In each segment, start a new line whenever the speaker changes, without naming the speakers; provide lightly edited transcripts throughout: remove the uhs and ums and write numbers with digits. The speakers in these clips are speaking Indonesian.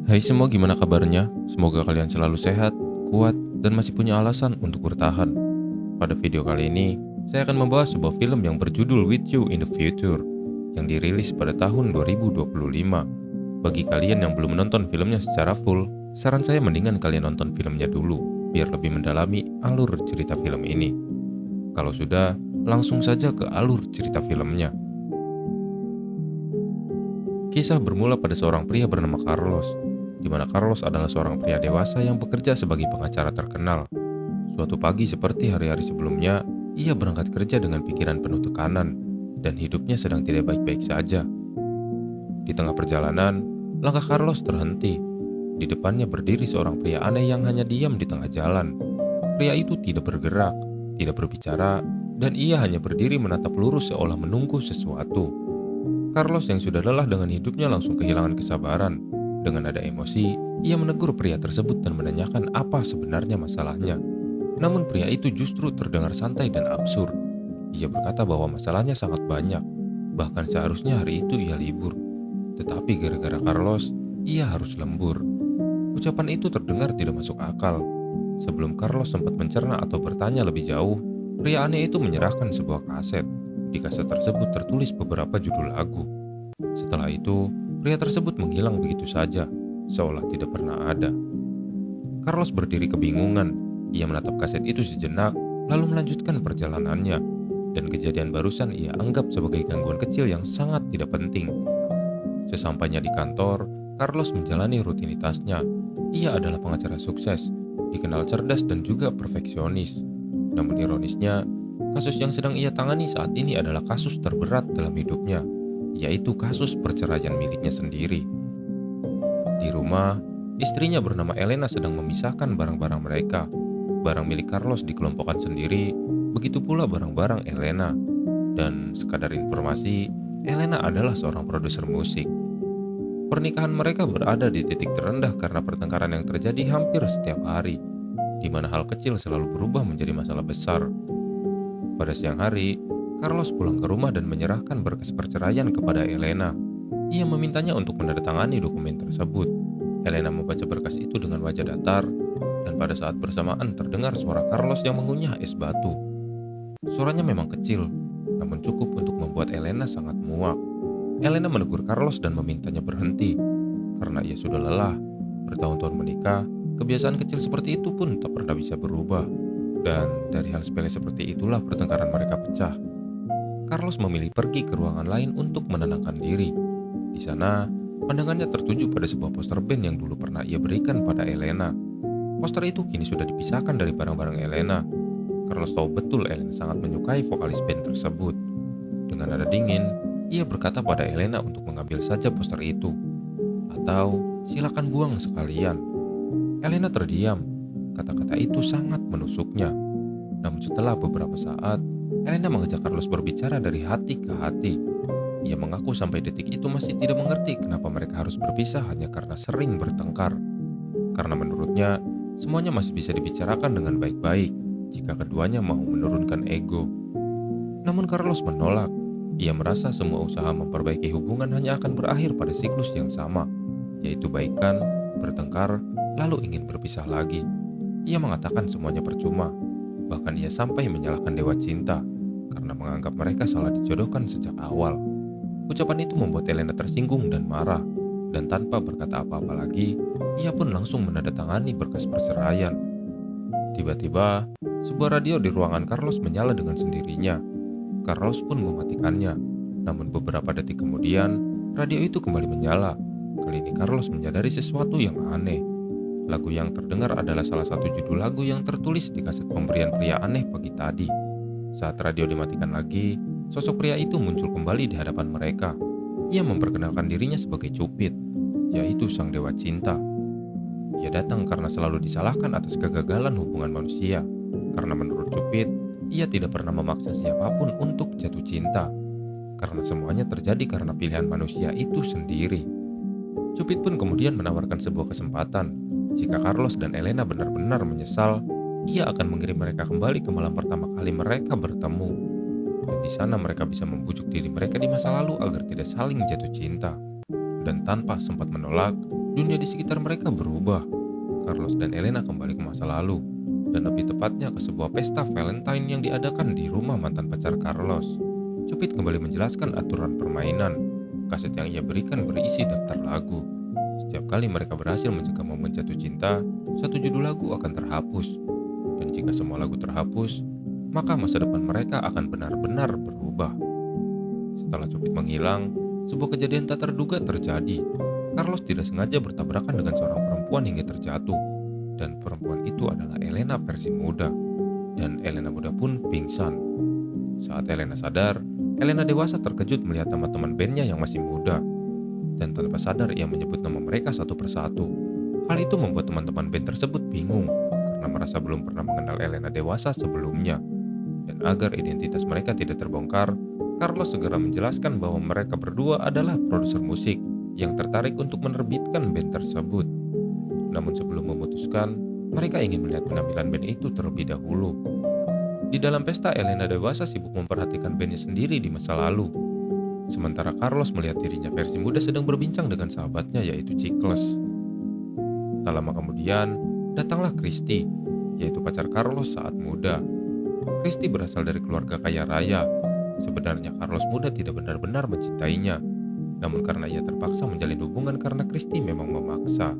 Hai semua, gimana kabarnya? Semoga kalian selalu sehat, kuat, dan masih punya alasan untuk bertahan. Pada video kali ini, saya akan membahas sebuah film yang berjudul With You in the Future, yang dirilis pada tahun 2025. Bagi kalian yang belum menonton filmnya secara full, saran saya mendingan kalian nonton filmnya dulu, biar lebih mendalami alur cerita film ini. Kalau sudah, langsung saja ke alur cerita filmnya. Kisah bermula pada seorang pria bernama Carlos, di mana Carlos adalah seorang pria dewasa yang bekerja sebagai pengacara terkenal. Suatu pagi seperti hari-hari sebelumnya, ia berangkat kerja dengan pikiran penuh tekanan, dan hidupnya sedang tidak baik-baik saja. Di tengah perjalanan, langkah Carlos terhenti. Di depannya berdiri seorang pria aneh yang hanya diam di tengah jalan. Pria itu tidak bergerak, tidak berbicara, dan ia hanya berdiri menatap lurus seolah menunggu sesuatu. Carlos yang sudah lelah dengan hidupnya langsung kehilangan kesabaran. Dengan nada emosi, ia menegur pria tersebut dan menanyakan apa sebenarnya masalahnya. Namun pria itu justru terdengar santai dan absurd. Ia berkata bahwa masalahnya sangat banyak, bahkan seharusnya hari itu ia libur. Tetapi gara-gara Carlos, ia harus lembur. Ucapan itu terdengar tidak masuk akal. Sebelum Carlos sempat mencerna atau bertanya lebih jauh, pria aneh itu menyerahkan sebuah kaset. Di kaset tersebut tertulis beberapa judul lagu. Setelah itu, pria tersebut menghilang begitu saja, seolah tidak pernah ada. Carlos berdiri kebingungan. Ia menatap kaset itu sejenak, lalu melanjutkan perjalanannya. Dan kejadian barusan ia anggap sebagai gangguan kecil yang sangat tidak penting. Sesampainya di kantor, Carlos menjalani rutinitasnya. Ia adalah pengacara sukses, dikenal cerdas dan juga perfeksionis. Namun ironisnya, kasus yang sedang ia tangani saat ini adalah kasus terberat dalam hidupnya, yaitu kasus perceraian miliknya sendiri. Di rumah, istrinya bernama Elena sedang memisahkan barang-barang mereka. Barang milik Carlos dikelompokkan sendiri, begitu pula barang-barang Elena. Dan sekadar informasi, Elena adalah seorang produser musik. Pernikahan mereka berada di titik terendah karena pertengkaran yang terjadi hampir setiap hari, di mana hal kecil selalu berubah menjadi masalah besar. Pada siang hari, Carlos pulang ke rumah dan menyerahkan berkas perceraian kepada Elena. Ia memintanya untuk menandatangani dokumen tersebut. Elena membaca berkas itu dengan wajah datar, dan pada saat bersamaan terdengar suara Carlos yang mengunyah es batu. Suaranya memang kecil, namun cukup untuk membuat Elena sangat muak. Elena menegur Carlos dan memintanya berhenti, karena ia sudah lelah. Bertahun-tahun menikah, kebiasaan kecil seperti itu pun tak pernah bisa berubah. Dan dari hal sepele seperti itulah pertengkaran mereka pecah. Carlos memilih pergi ke ruangan lain untuk menenangkan diri. Di sana, pandangannya tertuju pada sebuah poster band yang dulu pernah ia berikan pada Elena. Poster itu kini sudah dipisahkan dari barang-barang Elena. Carlos tahu betul Elena sangat menyukai vokalis band tersebut. Dengan nada dingin, ia berkata pada Elena untuk mengambil saja poster itu. Atau, silakan buang sekalian. Elena terdiam. Kata-kata itu sangat menusuknya. Namun setelah beberapa saat, Elena mengajak Carlos berbicara dari hati ke hati. Ia mengaku sampai detik itu masih tidak mengerti kenapa mereka harus berpisah hanya karena sering bertengkar. Karena menurutnya, semuanya masih bisa dibicarakan dengan baik-baik jika keduanya mau menurunkan ego. Namun Carlos menolak. Ia merasa semua usaha memperbaiki hubungan hanya akan berakhir pada siklus yang sama, yaitu baikan, bertengkar, lalu ingin berpisah lagi. Ia mengatakan semuanya percuma. Bahkan ia sampai menyalahkan dewa cinta karena menganggap mereka salah dijodohkan sejak awal. Ucapan itu membuat Elena tersinggung dan marah. Dan tanpa berkata apa-apa lagi, ia pun langsung menandatangani berkas perceraian. Tiba-tiba, sebuah radio di ruangan Carlos menyala dengan sendirinya. Carlos pun mematikannya. Namun beberapa detik kemudian, radio itu kembali menyala. Kali ini Carlos menyadari sesuatu yang aneh. Lagu yang terdengar adalah salah satu judul lagu yang tertulis di kaset pemberian pria aneh pagi tadi. Saat radio dimatikan lagi, sosok pria itu muncul kembali di hadapan mereka. Ia memperkenalkan dirinya sebagai Cupid, yaitu sang dewa cinta. Ia datang karena selalu disalahkan atas kegagalan hubungan manusia. Karena menurut Cupid, ia tidak pernah memaksa siapapun untuk jatuh cinta. Karena semuanya terjadi karena pilihan manusia itu sendiri. Cupid pun kemudian menawarkan sebuah kesempatan. Jika Carlos dan Elena benar-benar menyesal, ia akan mengirim mereka kembali ke malam pertama kali mereka bertemu. Dan di sana mereka bisa membujuk diri mereka di masa lalu agar tidak saling jatuh cinta. Dan tanpa sempat menolak, dunia di sekitar mereka berubah. Carlos dan Elena kembali ke masa lalu, dan lebih tepatnya ke sebuah pesta Valentine yang diadakan di rumah mantan pacar Carlos. Cupid kembali menjelaskan aturan permainan. Kaset yang ia berikan berisi daftar lagu. Setiap kali mereka berhasil mencegah momen jatuh cinta, satu judul lagu akan terhapus. Dan jika semua lagu terhapus, maka masa depan mereka akan benar-benar berubah. Setelah Cupid menghilang, sebuah kejadian tak terduga terjadi. Carlos tidak sengaja bertabrakan dengan seorang perempuan hingga terjatuh. Dan perempuan itu adalah Elena versi muda. Dan Elena muda pun pingsan. Saat Elena sadar, Elena dewasa terkejut melihat teman-teman bandnya yang masih muda. Dan tanpa sadar ia menyebut nama mereka satu persatu. Hal itu membuat teman-teman band tersebut bingung karena merasa belum pernah mengenal Elena dewasa sebelumnya. Dan agar identitas mereka tidak terbongkar, Carlos segera menjelaskan bahwa mereka berdua adalah produser musik yang tertarik untuk menerbitkan band tersebut. Namun sebelum memutuskan, mereka ingin melihat penampilan band itu terlebih dahulu. Di dalam pesta, Elena dewasa sibuk memperhatikan bandnya sendiri di masa lalu. Sementara Carlos melihat dirinya versi muda sedang berbincang dengan sahabatnya yaitu Chicles. Tak lama kemudian, datanglah Christy, yaitu pacar Carlos saat muda. Christy berasal dari keluarga kaya raya. Sebenarnya Carlos muda tidak benar-benar mencintainya. Namun karena ia terpaksa menjalin hubungan karena Christy memang memaksa.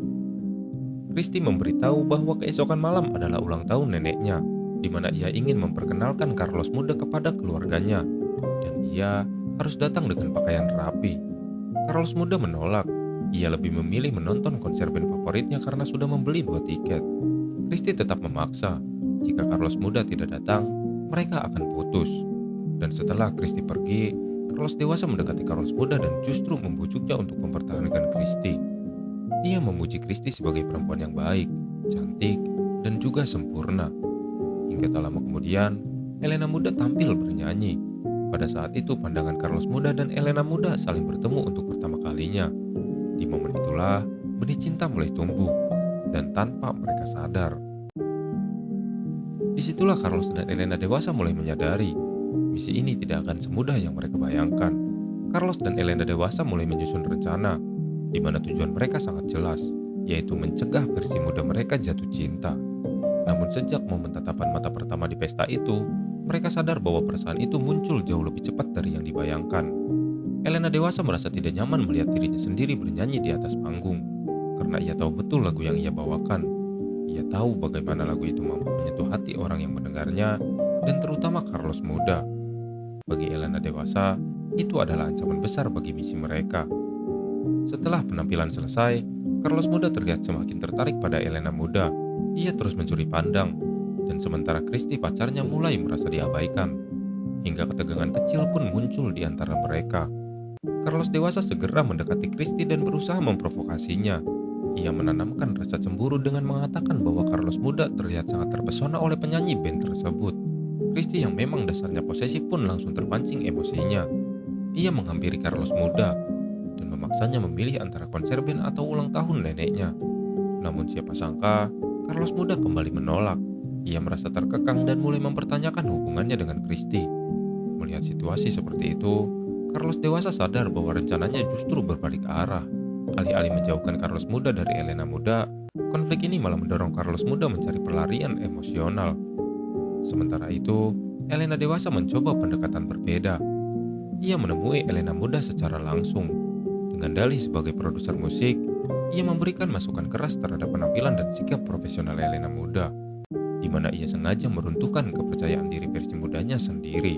Christy memberitahu bahwa keesokan malam adalah ulang tahun neneknya, di mana ia ingin memperkenalkan Carlos muda kepada keluarganya. Dan ia harus datang dengan pakaian rapi. Carlos muda menolak. Ia lebih memilih menonton konser band favoritnya karena sudah membeli 2 tiket. Christy tetap memaksa. Jika Carlos muda tidak datang, mereka akan putus. Dan setelah Christy pergi, Carlos dewasa mendekati Carlos muda dan justru membujuknya untuk mempertahankan Christy. Ia memuji Christy sebagai perempuan yang baik, cantik, dan juga sempurna. Hingga tak lama kemudian, Elena muda tampil bernyanyi. Pada saat itu pandangan Carlos muda dan Elena muda saling bertemu untuk pertama kalinya. Di momen itulah benih cinta mulai tumbuh, dan tanpa mereka sadar. Disitulah Carlos dan Elena dewasa mulai menyadari, misi ini tidak akan semudah yang mereka bayangkan. Carlos dan Elena dewasa mulai menyusun rencana, di mana tujuan mereka sangat jelas, yaitu mencegah versi muda mereka jatuh cinta. Namun sejak momen tatapan mata pertama di pesta itu, mereka sadar bahwa perasaan itu muncul jauh lebih cepat dari yang dibayangkan. Elena dewasa merasa tidak nyaman melihat dirinya sendiri bernyanyi di atas panggung, karena ia tahu betul lagu yang ia bawakan. Ia tahu bagaimana lagu itu mampu menyentuh hati orang yang mendengarnya, dan terutama Carlos muda. Bagi Elena dewasa, itu adalah ancaman besar bagi misi mereka. Setelah penampilan selesai, Carlos muda terlihat semakin tertarik pada Elena muda. Ia terus mencuri pandang, dan sementara Christy pacarnya mulai merasa diabaikan. Hingga ketegangan kecil pun muncul di antara mereka. Carlos dewasa segera mendekati Christy dan berusaha memprovokasinya. Ia menanamkan rasa cemburu dengan mengatakan bahwa Carlos muda terlihat sangat terpesona oleh penyanyi band tersebut. Christy yang memang dasarnya posesif pun langsung terpancing emosinya. Ia menghampiri Carlos muda dan memaksanya memilih antara konser band atau ulang tahun neneknya. Namun siapa sangka, Carlos muda kembali menolak. Ia merasa terkekang dan mulai mempertanyakan hubungannya dengan Christy. Melihat situasi seperti itu, Carlos dewasa sadar bahwa rencananya justru berbalik arah. Alih-alih menjauhkan Carlos muda dari Elena muda, konflik ini malah mendorong Carlos muda mencari pelarian emosional. Sementara itu, Elena dewasa mencoba pendekatan berbeda. Ia menemui Elena muda secara langsung. Dengan dalih sebagai produser musik, ia memberikan masukan keras terhadap penampilan dan sikap profesional Elena muda, di mana ia sengaja meruntuhkan kepercayaan diri versi mudanya sendiri,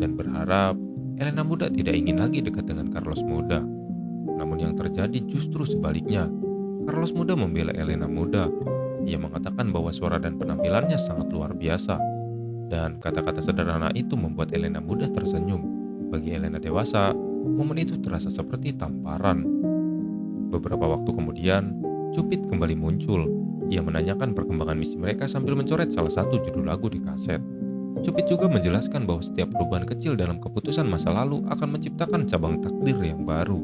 dan berharap Elena muda tidak ingin lagi dekat dengan Carlos muda. Namun yang terjadi justru sebaliknya. Carlos muda membela Elena muda. Ia mengatakan bahwa suara dan penampilannya sangat luar biasa. Dan kata-kata sederhana itu membuat Elena muda tersenyum. Bagi Elena dewasa, momen itu terasa seperti tamparan. Beberapa waktu kemudian, Cupid kembali muncul. Ia menanyakan perkembangan misi mereka sambil mencoret salah satu judul lagu di kaset. Cupid juga menjelaskan bahwa setiap perubahan kecil dalam keputusan masa lalu akan menciptakan cabang takdir yang baru.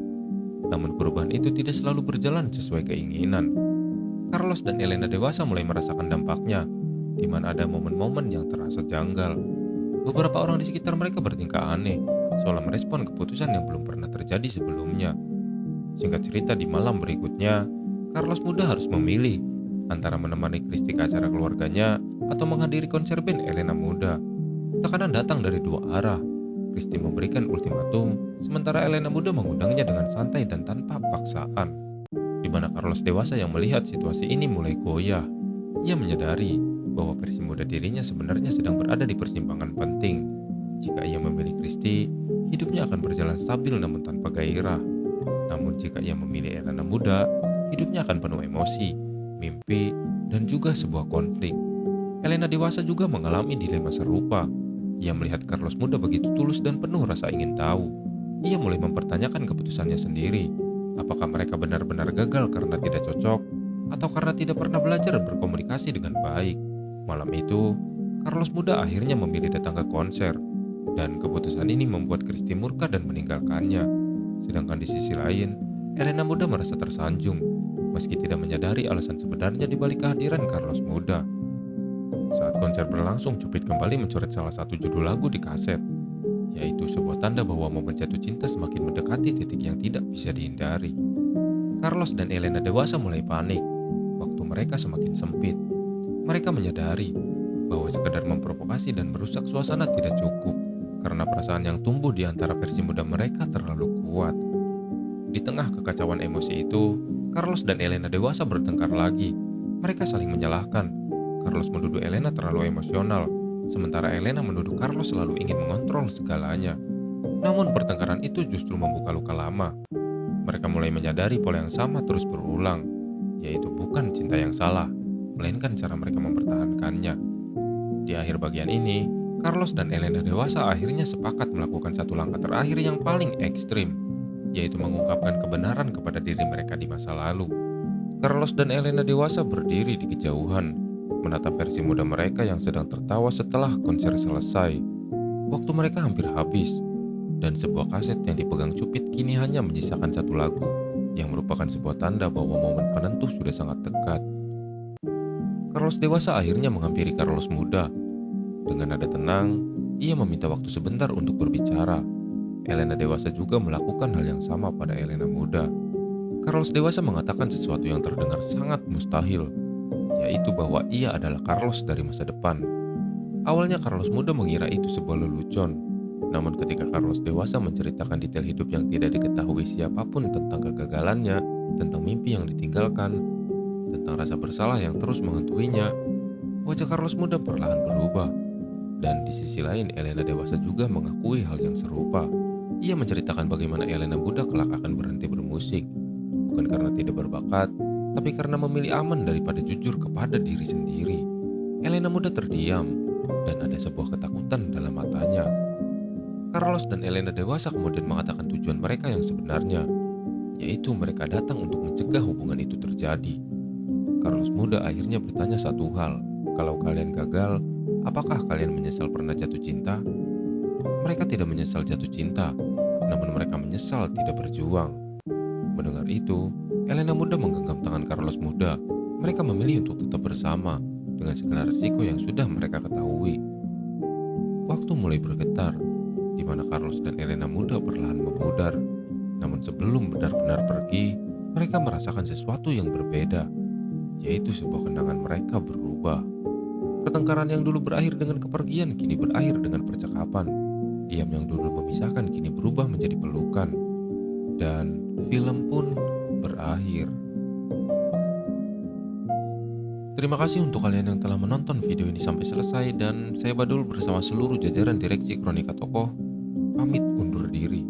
Namun perubahan itu tidak selalu berjalan sesuai keinginan. Carlos dan Elena dewasa mulai merasakan dampaknya, di mana ada momen-momen yang terasa janggal. Beberapa orang di sekitar mereka bertingkah aneh, seolah merespon keputusan yang belum pernah terjadi sebelumnya. Singkat cerita, di malam berikutnya, Carlos muda harus memilih antara menemani Christy ke acara keluarganya atau menghadiri konser band Elena muda. Tekanan datang dari dua arah. Christy memberikan ultimatum, sementara Elena muda mengundangnya dengan santai dan tanpa paksaan. Di mana Carlos dewasa yang melihat situasi ini mulai goyah. Ia menyadari bahwa versi muda dirinya sebenarnya sedang berada di persimpangan penting. Jika ia memilih Christy, hidupnya akan berjalan stabil namun tanpa gairah. Namun jika ia memilih Elena muda, hidupnya akan penuh emosi, mimpi, dan juga sebuah konflik. Elena dewasa juga mengalami dilema serupa. Ia melihat Carlos muda begitu tulus dan penuh rasa ingin tahu. Ia mulai mempertanyakan keputusannya sendiri. Apakah mereka benar-benar gagal karena tidak cocok, atau karena tidak pernah belajar berkomunikasi dengan baik? Malam itu, Carlos muda akhirnya memilih datang ke konser. Dan keputusan ini membuat Christy murka dan meninggalkannya. Sedangkan di sisi lain, Elena muda merasa tersanjung, meski tidak menyadari alasan sebenarnya di balik kehadiran Carlos muda. Saat konser berlangsung, Cupid kembali mencoret salah satu judul lagu di kaset, yaitu sebuah tanda bahwa momen jatuh cinta semakin mendekati titik yang tidak bisa dihindari. Carlos dan Elena dewasa mulai panik, waktu mereka semakin sempit. Mereka menyadari bahwa sekedar memprovokasi dan merusak suasana tidak cukup, karena perasaan yang tumbuh di antara versi muda mereka terlalu kuat. Di tengah kekacauan emosi itu, Carlos dan Elena dewasa bertengkar lagi. Mereka saling menyalahkan. Carlos menuduh Elena terlalu emosional, sementara Elena menuduh Carlos selalu ingin mengontrol segalanya. Namun pertengkaran itu justru membuka luka lama. Mereka mulai menyadari pola yang sama terus berulang, yaitu bukan cinta yang salah, melainkan cara mereka mempertahankannya. Di akhir bagian ini, Carlos dan Elena dewasa akhirnya sepakat melakukan satu langkah terakhir yang paling ekstrim, yaitu mengungkapkan kebenaran kepada diri mereka di masa lalu. Carlos dan Elena dewasa berdiri di kejauhan, menatap versi muda mereka yang sedang tertawa setelah konser selesai. Waktu mereka hampir habis, dan sebuah kaset yang dipegang Cupid kini hanya menyisakan satu lagu, yang merupakan sebuah tanda bahwa momen penentu sudah sangat dekat. Carlos dewasa akhirnya menghampiri Carlos muda. Dengan nada tenang, ia meminta waktu sebentar untuk berbicara. Elena dewasa juga melakukan hal yang sama pada Elena muda. Carlos dewasa mengatakan sesuatu yang terdengar sangat mustahil, yaitu bahwa ia adalah Carlos dari masa depan. Awalnya Carlos muda mengira itu sebuah lelucon, namun ketika Carlos dewasa menceritakan detail hidup yang tidak diketahui siapapun tentang kegagalannya, tentang mimpi yang ditinggalkan, tentang rasa bersalah yang terus menghantuinya, wajah Carlos muda perlahan berubah. Dan di sisi lain, Elena dewasa juga mengakui hal yang serupa. Ia menceritakan bagaimana Elena muda kelak akan berhenti bermusik, bukan karena tidak berbakat, tapi karena memilih aman daripada jujur kepada diri sendiri. Elena muda terdiam, dan ada sebuah ketakutan dalam matanya. Carlos dan Elena dewasa kemudian mengatakan tujuan mereka yang sebenarnya, yaitu mereka datang untuk mencegah hubungan itu terjadi. Carlos muda akhirnya bertanya satu hal, kalau kalian gagal, apakah kalian menyesal pernah jatuh cinta? Mereka tidak menyesal jatuh cinta, namun mereka menyesal tidak berjuang. Mendengar itu, Elena muda menggenggam tangan Carlos muda. Mereka memilih untuk tetap bersama dengan segala risiko yang sudah mereka ketahui. Waktu mulai bergetar, di mana Carlos dan Elena muda perlahan memudar. Namun sebelum benar-benar pergi, mereka merasakan sesuatu yang berbeda, yaitu sebuah kenangan mereka berubah. Pertengkaran yang dulu berakhir dengan kepergian kini berakhir dengan percakapan. Diam yang dulu memisahkan kini berubah menjadi pelukan. Dan film pun berakhir. Terima kasih untuk kalian yang telah menonton video ini sampai selesai, dan saya Badul bersama seluruh jajaran direksi Kronika Tokoh pamit undur diri.